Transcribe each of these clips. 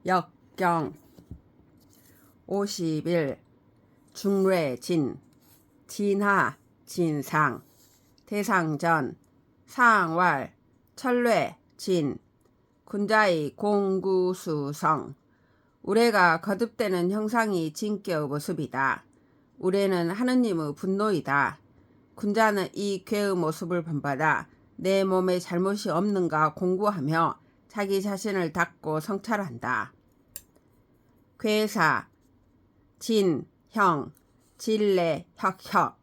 역경 50일 중례진 진하 진상 대상전 상왈 철례 진 군자의 공구수성 우레가 거듭되는 형상이 진께의 모습이다. 우레는 하느님의 분노이다. 군자는 이 괴의 모습을 본받아 내 몸에 잘못이 없는가 공구하며 자기 자신을 닦고 성찰한다. 괴사, 진, 형, 진례, 혁혁,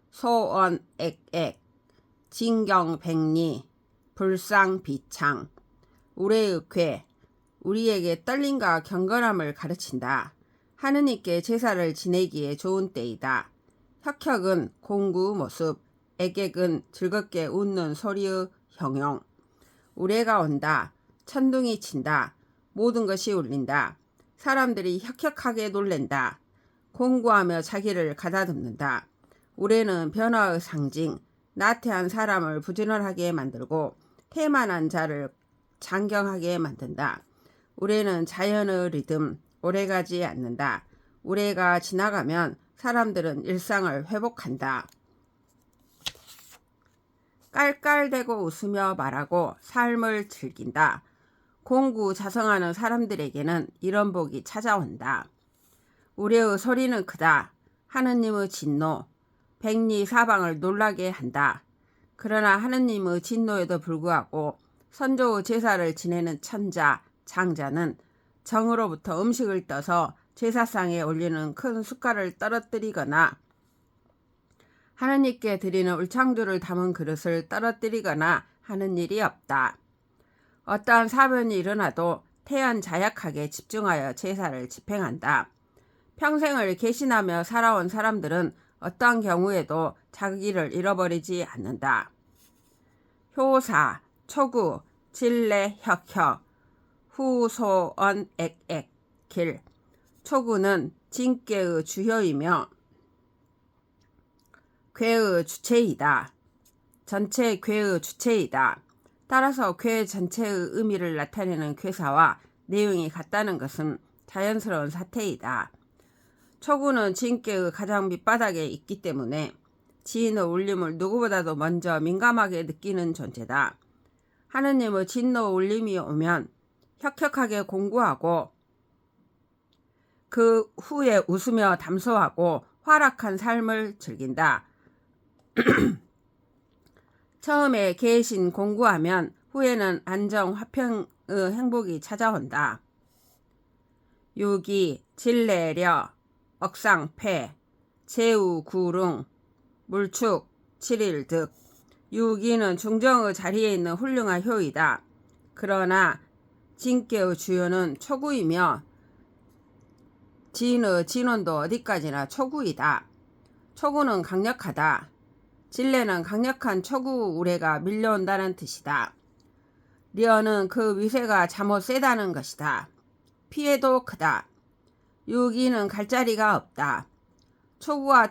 소원, 액액, 진경, 백리, 불상, 비창. 우레의 괴, 우리에게 떨림과 경건함을 가르친다. 하느님께 제사를 지내기에 좋은 때이다. 혁혁은 공구 모습, 액액은 즐겁게 웃는 소리의 형용. 우레가 온다. 천둥이 친다. 모든 것이 울린다. 사람들이 혁혁하게 놀랜다. 공구하며 자기를 가다듬는다. 우레는 변화의 상징, 나태한 사람을 부지런하게 만들고 태만한 자를 장경하게 만든다. 우레는 자연의 리듬, 오래가지 않는다. 우레가 지나가면 사람들은 일상을 회복한다. 깔깔대고 웃으며 말하고 삶을 즐긴다. 공구 자성하는 사람들에게는 이런 복이 찾아온다. 우레의 소리는 크다. 하느님의 진노, 백리 사방을 놀라게 한다. 그러나 하느님의 진노에도 불구하고 선조의 제사를 지내는 천자, 장자는 정으로부터 음식을 떠서 제사상에 올리는 큰 숟갈을 떨어뜨리거나 하느님께 드리는 울창주를 담은 그릇을 떨어뜨리거나 하는 일이 없다. 어떠한 사변이 일어나도 태연자약하게 집중하여 제사를 집행한다. 평생을 개신하며 살아온 사람들은 어떠한 경우에도 자기를 잃어버리지 않는다. 효사, 초구, 진례, 혁혁, 후소언, 액액, 길. 초구는 진께의 주효이며 괴의 주체이다. 전체 괴의 주체이다. 따라서 괴 전체의 의미를 나타내는 괴사와 내용이 같다는 것은 자연스러운 사태이다. 초구는 진께의 가장 밑바닥에 있기 때문에 지인의 울림을 누구보다도 먼저 민감하게 느끼는 존재다. 하느님의 진노 울림이 오면 혁혁하게 공구하고 그 후에 웃으며 담소하고 활락한 삶을 즐긴다. 처음에 계신 공구하면 후에는 안정 화평의 행복이 찾아온다. 유기, 진례려, 억상패, 제우, 구릉, 물축, 7일 득. 유기는 중정의 자리에 있는 훌륭한 효이다. 그러나 진께의 주요는 초구이며 진의 진원도 어디까지나 초구이다. 초구는 강력하다. 진례는 강력한 초구 우레가 밀려온다는 뜻이다. 려는 그 위세가 잠옷 세다는 것이다. 피해도 크다. 유기는 갈 자리가 없다. 초구와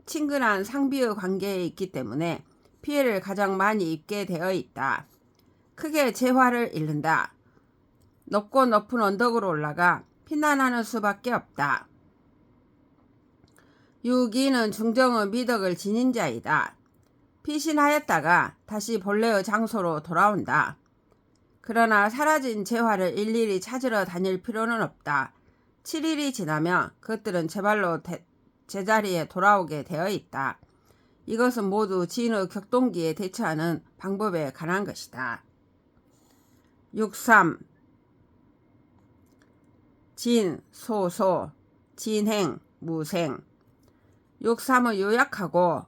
친근한 상비의 관계에 있기 때문에 피해를 가장 많이 입게 되어 있다. 크게 재화를 잃는다. 높고 높은 언덕으로 올라가 피난하는 수밖에 없다. 유기는 중정의 미덕을 지닌 자이다. 피신하였다가 다시 본래의 장소로 돌아온다. 그러나 사라진 재화를 일일이 찾으러 다닐 필요는 없다. 7일이 지나면 그것들은 제발로 제자리에 돌아오게 되어 있다. 이것은 모두 진의 격동기에 대처하는 방법에 관한 것이다. 6.3 진, 소소, 진행, 무생. 6.3은 요약하고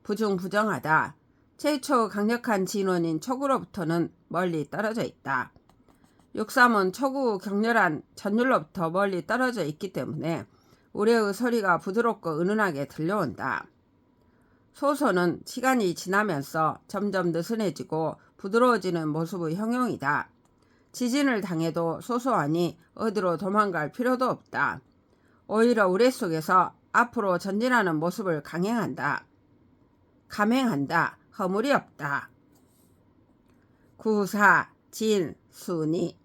부중부정하다. 최초 강력한 진원인 초구로부터는 멀리 떨어져 있다. 6.3은 초구 격렬한 전율로부터 멀리 떨어져 있기 때문에 우레의 소리가 부드럽고 은은하게 들려온다. 소소는 시간이 지나면서 점점 느슨해지고 부드러워지는 모습의 형용이다. 지진을 당해도 소소하니 어디로 도망갈 필요도 없다. 오히려 우레 속에서 앞으로 전진하는 모습을 감행한다. 허물이 없다. 구사, 진, 순이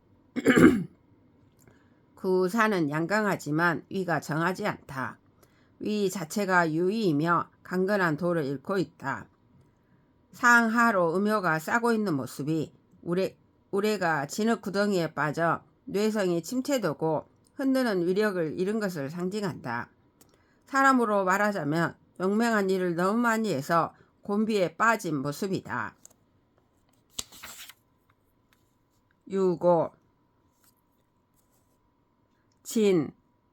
구사는 양강하지만 위가 정하지 않다. 위 자체가 유위이며 강건한 도를 잃고 있다. 상하로 음효가 싸고 있는 모습이 우레가 진흙 구덩이에 빠져 뇌성이 침체되고 흔드는 위력을 잃은 것을 상징한다. 사람으로 말하자면 용맹한 일을 너무 많이 해서 곤비에 빠진 모습이다. 유고 진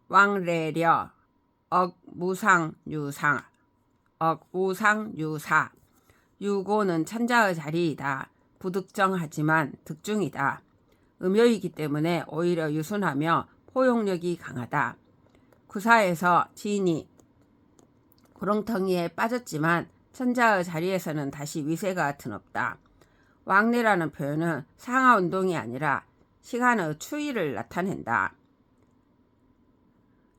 왕래려 억무상유상 억우상유사 유고는 천자의 자리이다. 부득정하지만 득중이다. 음요이기 때문에 오히려 유순하며 포용력이 강하다. 구사에서 진이 구렁텅이에 빠졌지만 천자의 자리에서는 다시 위세가 드높다. 왕래라는 표현은 상하운동이 아니라 시간의 추이를 나타낸다.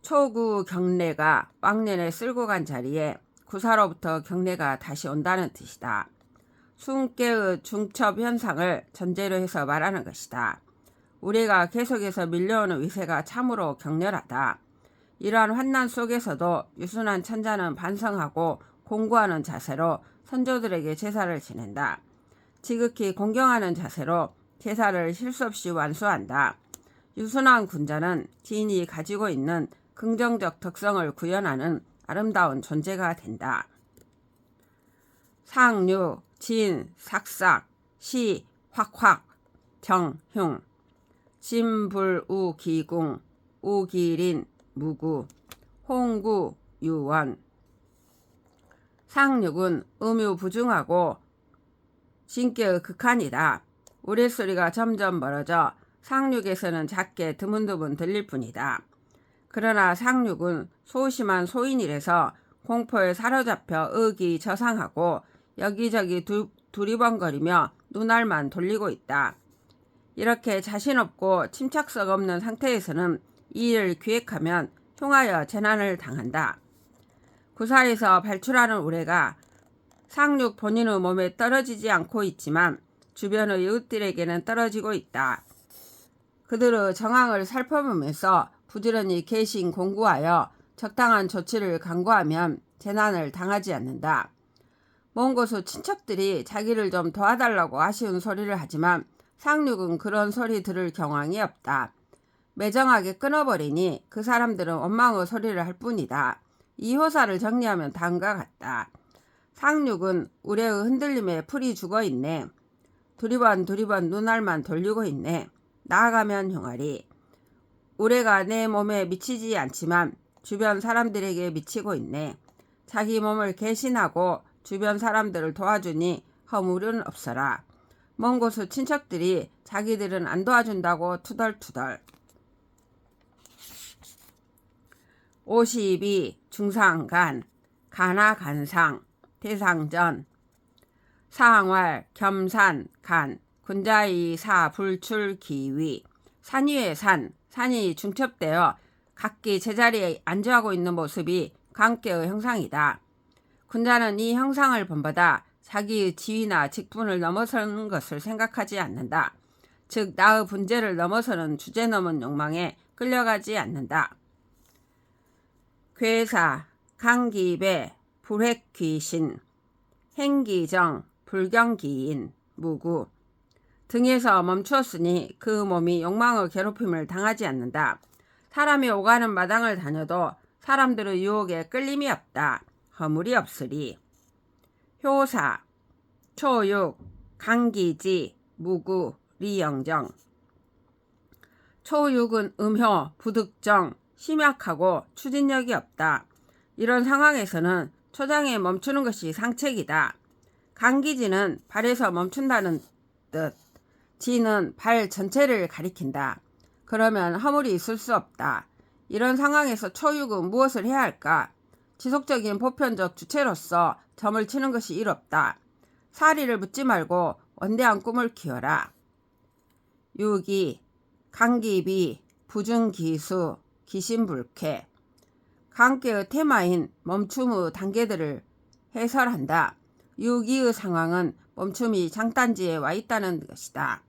초구 경례가 왕년에 쓸고 간 자리에 구사로부터 경례가 다시 온다는 뜻이다. 수운께의 중첩 현상을 전제로 해서 말하는 것이다. 우리가 계속해서 밀려오는 위세가 참으로 격렬하다. 이러한 환난 속에서도 유순한 천자는 반성하고 공고하는 자세로 선조들에게 제사를 지낸다. 지극히 공경하는 자세로 제사를 실수 없이 완수한다. 유순한 군자는 진이 가지고 있는 긍정적 덕성을 구현하는 아름다운 존재가 된다. 상류, 진, 삭삭, 시, 확확, 정, 흉, 진불우 기궁, 우기린, 무구, 홍구, 유원. 상륙은 음유부중하고 진께의 극한이다. 우레소리가 점점 멀어져 상륙에서는 작게 드문드문 들릴 뿐이다. 그러나 상륙은 소심한 소인이라서 공포에 사로잡혀 의기저상하고 여기저기 두리번거리며 눈알만 돌리고 있다. 이렇게 자신 없고 침착성 없는 상태에서는 이 일을 기획하면 흉하여 재난을 당한다. 구사에서 발출하는 우레가 상륙 본인의 몸에 떨어지지 않고 있지만 주변의 이웃들에게는 떨어지고 있다. 그들의 정황을 살펴보면서 부지런히 개신 공구하여 적당한 조치를 강구하면 재난을 당하지 않는다. 먼 곳의 친척들이 자기를 좀 도와달라고 아쉬운 소리를 하지만 상륙은 그런 소리 들을 경황이 없다. 매정하게 끊어버리니 그 사람들은 원망의 소리를 할 뿐이다. 이 호사를 정리하면 다음과 같다. 상륙은 우레의 흔들림에 풀이 죽어있네. 두리번 눈알만 돌리고 있네. 나아가면 흉하리. 우레가 내 몸에 미치지 않지만 주변 사람들에게 미치고 있네. 자기 몸을 개신하고 주변 사람들을 도와주니 허물은 없어라. 먼 곳의 친척들이 자기들은 안 도와준다고 투덜투덜. 52. 중상간 간하간상 대상전 상활 겸산 간 군자의 사불출 기위 산위의 산이 중첩되어 각기 제자리에 안주하고 있는 모습이 관계의 형상이다. 군자는 이 형상을 본받아 자기의 지위나 직분을 넘어서는 것을 생각하지 않는다. 즉 나의 분재를 넘어서는 주제 넘은 욕망에 끌려가지 않는다. 괴사, 강기배, 불획귀신, 행기정, 불경기인, 무구. 등에서 멈추었으니 그 몸이 욕망의 괴롭힘을 당하지 않는다. 사람이 오가는 마당을 다녀도 사람들의 유혹에 끌림이 없다. 허물이 없으리. 효사, 초육, 강기지, 무구, 리영정. 초육은 음효, 부득정, 심약하고 추진력이 없다. 이런 상황에서는 초장에 멈추는 것이 상책이다. 강기지는 발에서 멈춘다는 뜻. 지는 발 전체를 가리킨다. 그러면 허물이 있을 수 없다. 이런 상황에서 초육은 무엇을 해야 할까? 지속적인 보편적 주체로서 점을 치는 것이 이롭다. 사리를 묻지 말고 원대한 꿈을 키워라. 유기, 강기비, 부중기수, 기신불쾌. 강계의 테마인 멈춤의 단계들을 해설한다. 유기의 상황은 멈춤이 장단지에 와 있다는 것이다.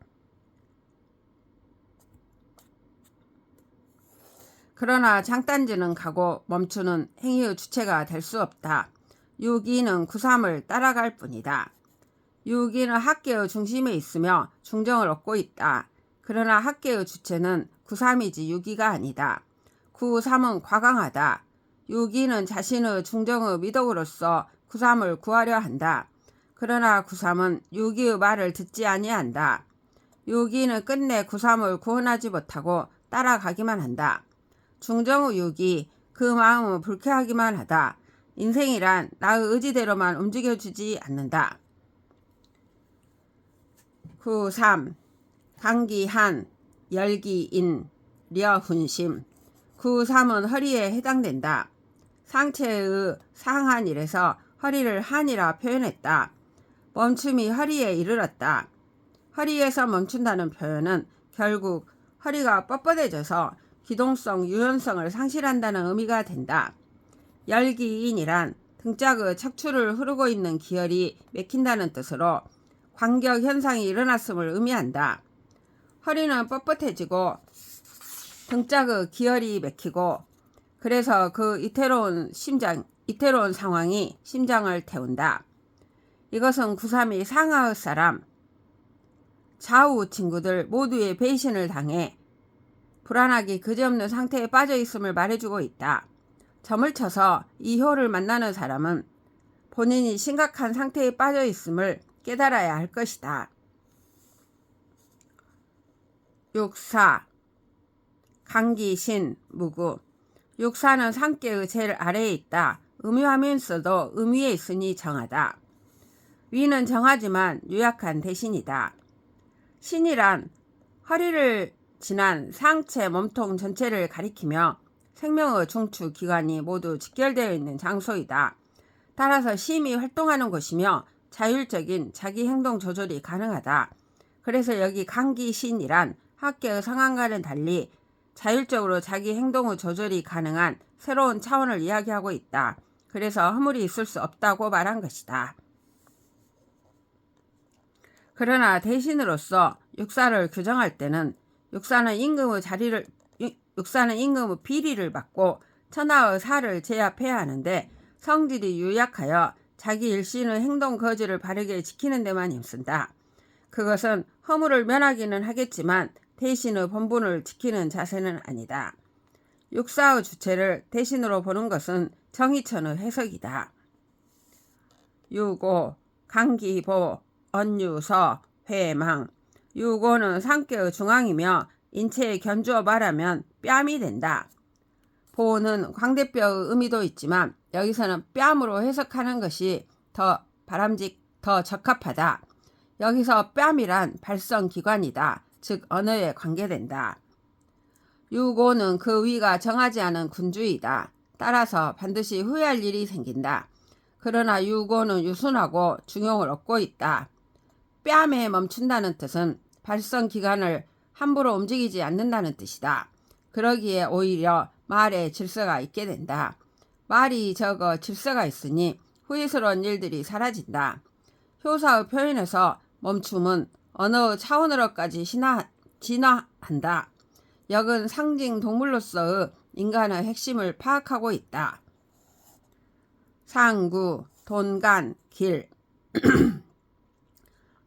그러나 장단지는 가고 멈추는 행위의 주체가 될 수 없다. 유기는 구삼을 따라갈 뿐이다. 유기는 학계의 중심에 있으며 중정을 얻고 있다. 그러나 학계의 주체는 구삼이지 유기가 아니다. 구삼은 과강하다. 유기는 자신의 중정의 미덕으로서 구삼을 구하려 한다. 그러나 구삼은 유기의 말을 듣지 아니한다. 유기는 끝내 구삼을 구원하지 못하고 따라가기만 한다. 중정의 유기, 그 마음은 불쾌하기만 하다. 인생이란 나의 의지대로만 움직여주지 않는다. 구삼, 강기한, 열기인, 려훈심. 구삼은 허리에 해당된다. 상체의 상한이라서 허리를 한이라 표현했다. 멈춤이 허리에 이르렀다. 허리에서 멈춘다는 표현은 결국 허리가 뻣뻣해져서 기동성, 유연성을 상실한다는 의미가 된다. 열기인이란 등짝의 척추를 흐르고 있는 기혈이 맥힌다는 뜻으로 관격 현상이 일어났음을 의미한다. 허리는 뻣뻣해지고 등짝의 기혈이 맥히고 그래서 그 이태로운 상황이 심장을 태운다. 이것은 구삼이 상하의 사람, 좌우 친구들 모두의 배신을 당해 불안하기 그지없는 상태에 빠져 있음을 말해주고 있다. 점을 쳐서 이 효를 만나는 사람은 본인이 심각한 상태에 빠져 있음을 깨달아야 할 것이다. 육사, 강기신, 무구. 육사는 상계의 제일 아래에 있다. 음유하면서도 음위에 있으니 정하다. 위는 정하지만 유약한 대신이다. 신이란 허리를 지난 상체 몸통 전체를 가리키며 생명의 중추 기관이 모두 직결되어 있는 장소이다. 따라서 심이 활동하는 곳이며 자율적인 자기 행동 조절이 가능하다. 그래서 여기 강기신이란 학계의 상황과는 달리 자율적으로 자기 행동의 조절이 가능한 새로운 차원을 이야기하고 있다. 그래서 허물이 있을 수 없다고 말한 것이다. 그러나 대신으로서 육사를 규정할 때는 육사는 임금의 비리를 받고 천하의 사를 제압해야 하는데 성질이 유약하여 자기 일신의 행동 거지를 바르게 지키는 데만 힘쓴다. 그것은 허물을 면하기는 하겠지만 대신의 본분을 지키는 자세는 아니다. 육사의 주체를 대신으로 보는 것은 정의천의 해석이다. 유고, 강기보, 언유서, 회망. 유고는 상계의 중앙이며 인체에 견주어 말하면 뺨이 된다. 보는 광대뼈의 의미도 있지만 여기서는 뺨으로 해석하는 것이 더 적합하다. 여기서 뺨이란 발성기관이다. 즉 언어에 관계된다. 유고는 그 위가 정하지 않은 군주이다. 따라서 반드시 후회할 일이 생긴다. 그러나 유고는 유순하고 중용을 얻고 있다. 뺨에 멈춘다는 뜻은 발성기관을 함부로 움직이지 않는다는 뜻이다. 그러기에 오히려 말에 질서가 있게 된다. 말이 적어 질서가 있으니 후회스러운 일들이 사라진다. 효사의 표현에서 멈춤은 언어의 차원으로까지 진화한다. 역은 상징 동물로서의 인간의 핵심을 파악하고 있다. 상구, 돈간, 길.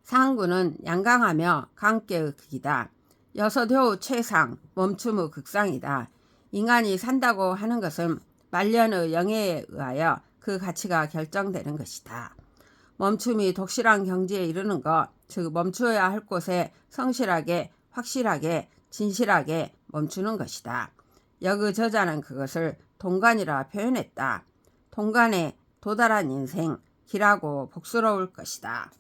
상구는 양강하며 강계의 극이다. 여섯효의 최상, 멈춤의 극상이다. 인간이 산다고 하는 것은 말년의 영예에 의하여 그 가치가 결정되는 것이다. 멈춤이 독실한 경지에 이르는 것, 즉 멈추어야 할 곳에 성실하게, 확실하게, 진실하게 멈추는 것이다. 역의 저자는 그것을 동간이라 표현했다. 동간에 도달한 인생, 길하고 복스러울 것이다.